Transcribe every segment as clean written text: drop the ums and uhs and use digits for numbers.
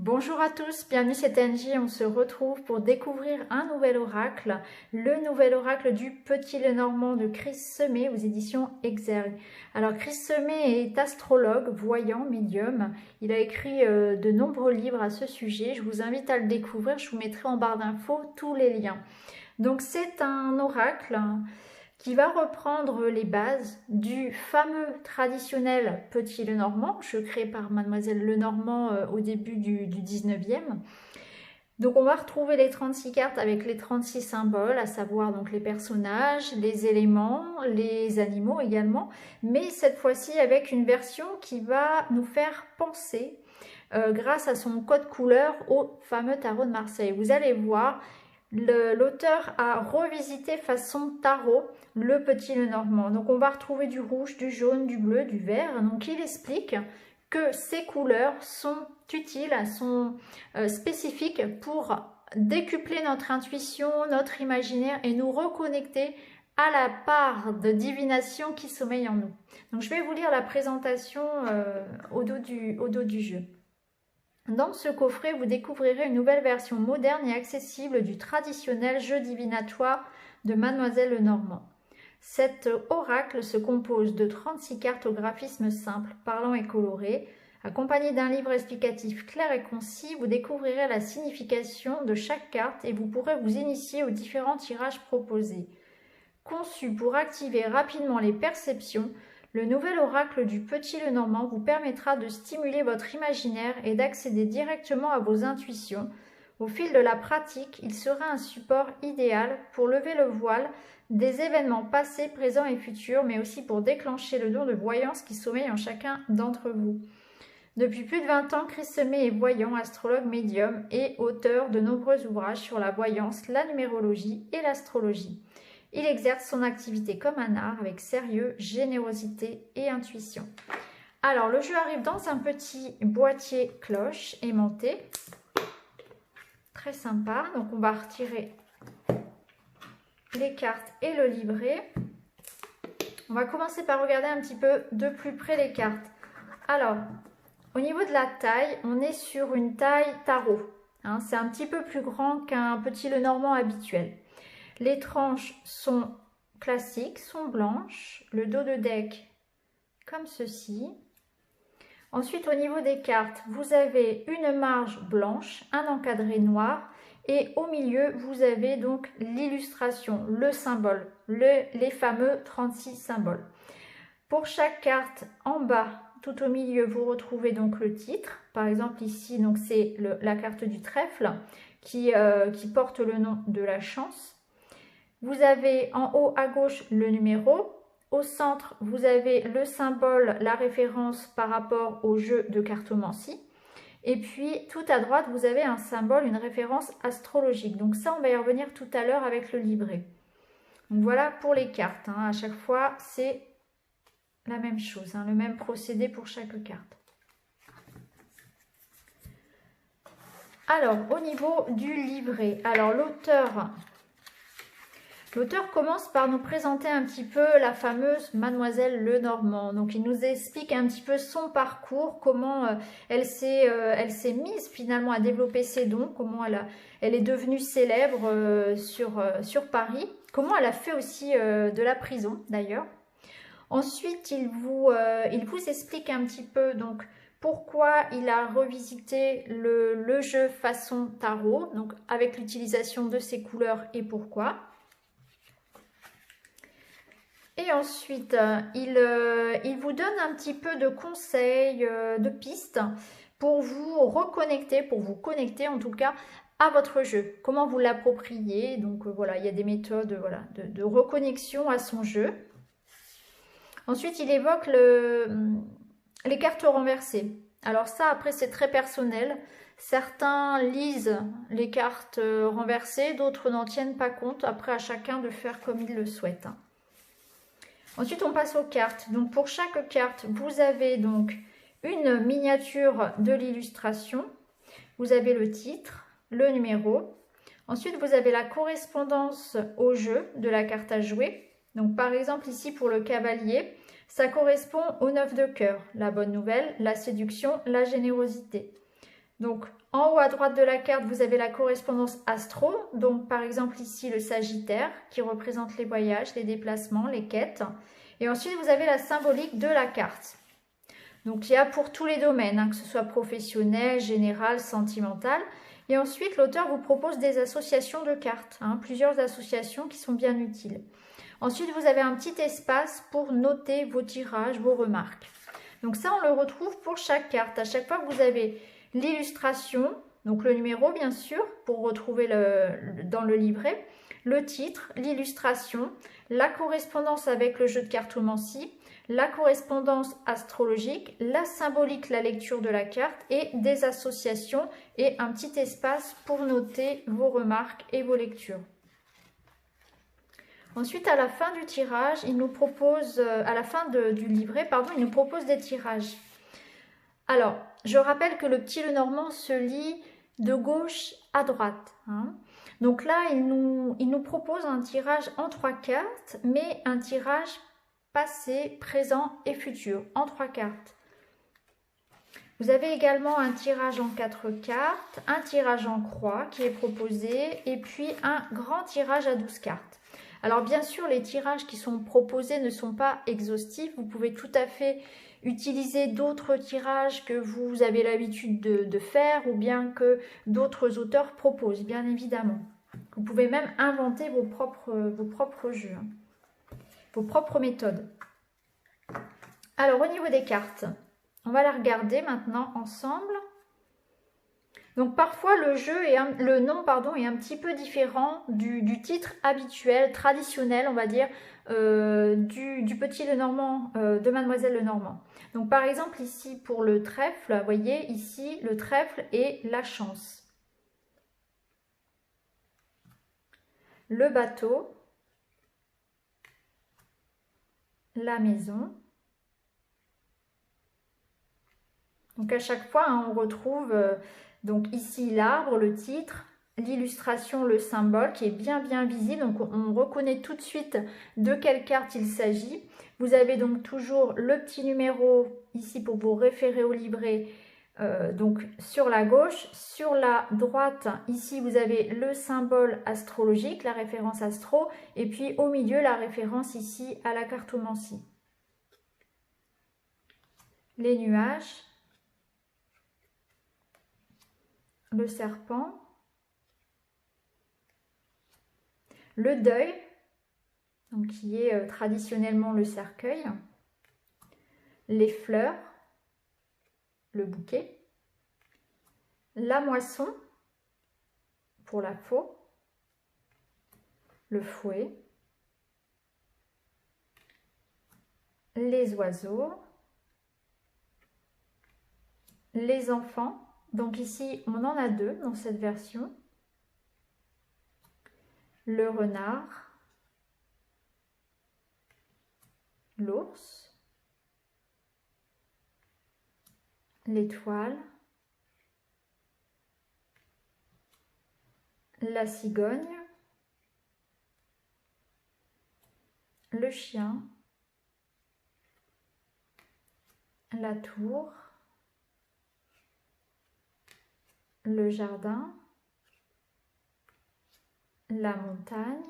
Bonjour à tous, bienvenue c'est Angie, on se retrouve pour découvrir un nouvel oracle, le nouvel oracle du Petit Lenormand de Chris Semet aux éditions Exergue. Alors Chris Semet est astrologue, voyant, médium, il a écrit de nombreux livres à ce sujet, je vous invite à le découvrir, je vous mettrai en barre d'infos tous les liens. Donc c'est un oracle qui va reprendre les bases du fameux traditionnel Petit Lenormand, jeu créé par Mademoiselle Lenormand au début du 19e. Donc on va retrouver les 36 cartes avec les 36 symboles, à savoir donc les personnages, les éléments, les animaux également, mais cette fois-ci avec une version qui va nous faire penser, grâce à son code couleur, au fameux tarot de Marseille. Vous allez voir, l'auteur a revisité façon tarot le Petit Lenormand. Donc on va retrouver du rouge, du jaune, du bleu, du vert. Donc il explique que ces couleurs sont utiles, sont spécifiques pour décupler notre intuition, notre imaginaire et nous reconnecter à la part de divination qui sommeille en nous. Donc je vais vous lire la présentation au dos du jeu. Dans ce coffret, vous découvrirez une nouvelle version moderne et accessible du traditionnel jeu divinatoire de Mademoiselle Lenormand. Cet oracle se compose de 36 cartes au graphisme simple, parlant et coloré. Accompagné d'un livre explicatif clair et concis, vous découvrirez la signification de chaque carte et vous pourrez vous initier aux différents tirages proposés. Conçu pour activer rapidement les perceptions, le nouvel oracle du Petit Lenormand vous permettra de stimuler votre imaginaire et d'accéder directement à vos intuitions. Au fil de la pratique, il sera un support idéal pour lever le voile des événements passés, présents et futurs, mais aussi pour déclencher le don de voyance qui sommeille en chacun d'entre vous. Depuis plus de 20 ans, Chris Semet est voyant, astrologue médium et auteur de nombreux ouvrages sur la voyance, la numérologie et l'astrologie. Il exerce son activité comme un art avec sérieux, générosité et intuition. Alors, le jeu arrive dans un petit boîtier cloche aimanté. Très sympa. Donc, on va retirer les cartes et le livret. On va commencer par regarder un petit peu de plus près les cartes. Alors, au niveau de la taille, on est sur une taille tarot. C'est un petit peu plus grand qu'un Petit Lenormand habituel. Les tranches sont classiques, sont blanches. Le dos de deck comme ceci. Ensuite, au niveau des cartes, vous avez une marge blanche, un encadré noir. Et au milieu, vous avez donc l'illustration, le symbole, les fameux 36 symboles. Pour chaque carte, en bas, tout au milieu, vous retrouvez donc le titre. Par exemple, ici, donc c'est la carte du trèfle qui porte le nom de la chance. Vous avez en haut à gauche le numéro. Au centre, vous avez le symbole, la référence par rapport au jeu de cartomancie. Et puis, tout à droite, vous avez un symbole, une référence astrologique. Donc ça, on va y revenir tout à l'heure avec le livret. Donc voilà pour les cartes. À chaque fois, c'est la même chose, le même procédé pour chaque carte. Alors, au niveau du livret, alors l'auteur commence par nous présenter un petit peu la fameuse Mademoiselle Lenormand. Donc, il nous explique un petit peu son parcours, comment elle s'est mise finalement à développer ses dons, comment elle est devenue célèbre sur Paris, comment elle a fait aussi de la prison d'ailleurs. Ensuite, il vous explique un petit peu donc pourquoi il a revisité le jeu façon tarot, donc avec l'utilisation de ses couleurs et pourquoi. Et ensuite, il vous donne un petit peu de conseils, de pistes pour vous reconnecter, pour vous connecter en tout cas à votre jeu. Comment vous l'approprier. Donc voilà, il y a des méthodes de reconnexion à son jeu. Ensuite, il évoque les cartes renversées. Alors ça, après, c'est très personnel. Certains lisent les cartes renversées, d'autres n'en tiennent pas compte. Après, à chacun de faire comme il le souhaite. Ensuite, on passe aux cartes. Donc, pour chaque carte, vous avez donc une miniature de l'illustration. Vous avez le titre, le numéro. Ensuite, vous avez la correspondance au jeu de la carte à jouer. Donc, par exemple, ici, pour le cavalier, ça correspond au 9 de cœur. La bonne nouvelle, la séduction, la générosité. Donc, en haut à droite de la carte, vous avez la correspondance astro. Donc, par exemple, ici, le Sagittaire qui représente les voyages, les déplacements, les quêtes. Et ensuite, vous avez la symbolique de la carte. Donc, il y a pour tous les domaines, hein, que ce soit professionnel, général, sentimental. Et ensuite, l'auteur vous propose des associations de cartes, hein, plusieurs associations qui sont bien utiles. Ensuite, vous avez un petit espace pour noter vos tirages, vos remarques. Donc ça, on le retrouve pour chaque carte. À chaque fois que vous avez l'illustration, donc le numéro bien sûr, pour retrouver dans le livret, le titre, l'illustration, la correspondance avec le jeu de cartomancie, la correspondance astrologique, la symbolique, la lecture de la carte et des associations et un petit espace pour noter vos remarques et vos lectures. Ensuite, à la fin du tirage, il nous propose, à la fin du livret, pardon, il nous propose des tirages. Alors, je rappelle que le petit Lenormand se lit de gauche à droite, hein. Donc là, il nous propose un tirage en 3 cartes, mais un tirage passé, présent et futur, en 3 cartes. Vous avez également un tirage en 4 cartes, un tirage en croix qui est proposé, et puis un grand tirage à 12 cartes. Alors bien sûr, les tirages qui sont proposés ne sont pas exhaustifs. Vous pouvez tout à fait utiliser d'autres tirages que vous avez l'habitude de faire ou bien que d'autres auteurs proposent, bien évidemment. Vous pouvez même inventer vos propres jeux, hein, vos propres méthodes. Alors au niveau des cartes, on va la regarder maintenant ensemble. Donc parfois le nom est un petit peu différent du titre habituel, traditionnel, on va dire, du petit Lenormand, de Mademoiselle Lenormand. Donc par exemple ici pour le trèfle, vous voyez ici le trèfle et la chance. Le bateau, la maison. Donc à chaque fois, hein, on retrouve donc ici l'arbre, le titre, l'illustration, le symbole qui est bien visible. Donc on reconnaît tout de suite de quelle carte il s'agit. Vous avez donc toujours le petit numéro ici pour vous référer au livret. Donc sur la gauche, sur la droite, ici vous avez le symbole astrologique, la référence astro, et puis au milieu la référence ici à la cartomancie. Les nuages, le serpent, le deuil, donc qui est traditionnellement le cercueil, les fleurs, le bouquet, la moisson pour la faux, le fouet, les oiseaux, les enfants. Donc ici, on en a 2 dans cette version. Le renard, l'ours, l'étoile, la cigogne, le chien, la tour, le jardin, la montagne,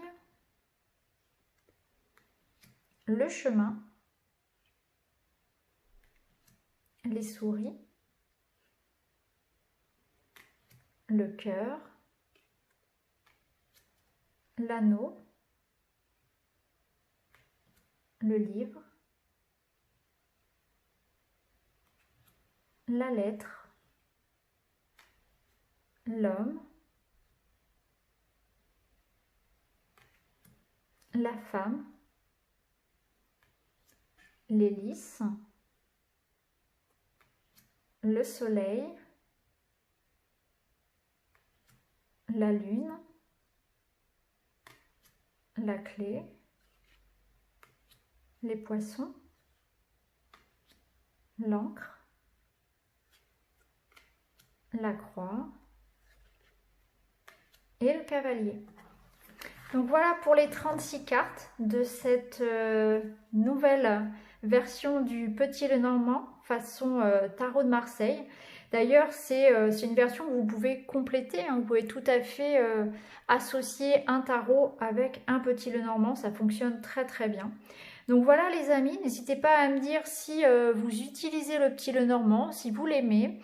le chemin, les souris, le cœur, l'anneau, le livre, la lettre, l'homme, la femme, l'hélice, le soleil, la lune, la clé, les poissons, l'encre, la croix et le cavalier. Donc voilà pour les 36 cartes de cette nouvelle version du Petit Lenormand façon tarot de Marseille. D'ailleurs, c'est une version que vous pouvez compléter, hein. Vous pouvez tout à fait associer un tarot avec un petit Lenormand, ça fonctionne très très bien. Donc voilà les amis, n'hésitez pas à me dire si vous utilisez le petit Lenormand, si vous l'aimez.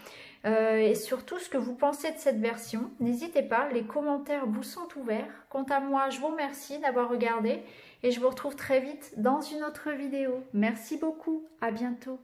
Et surtout ce que vous pensez de cette version. N'hésitez pas, les commentaires vous sont ouverts. Quant à moi, je vous remercie d'avoir regardé et je vous retrouve très vite dans une autre vidéo. Merci beaucoup, à bientôt.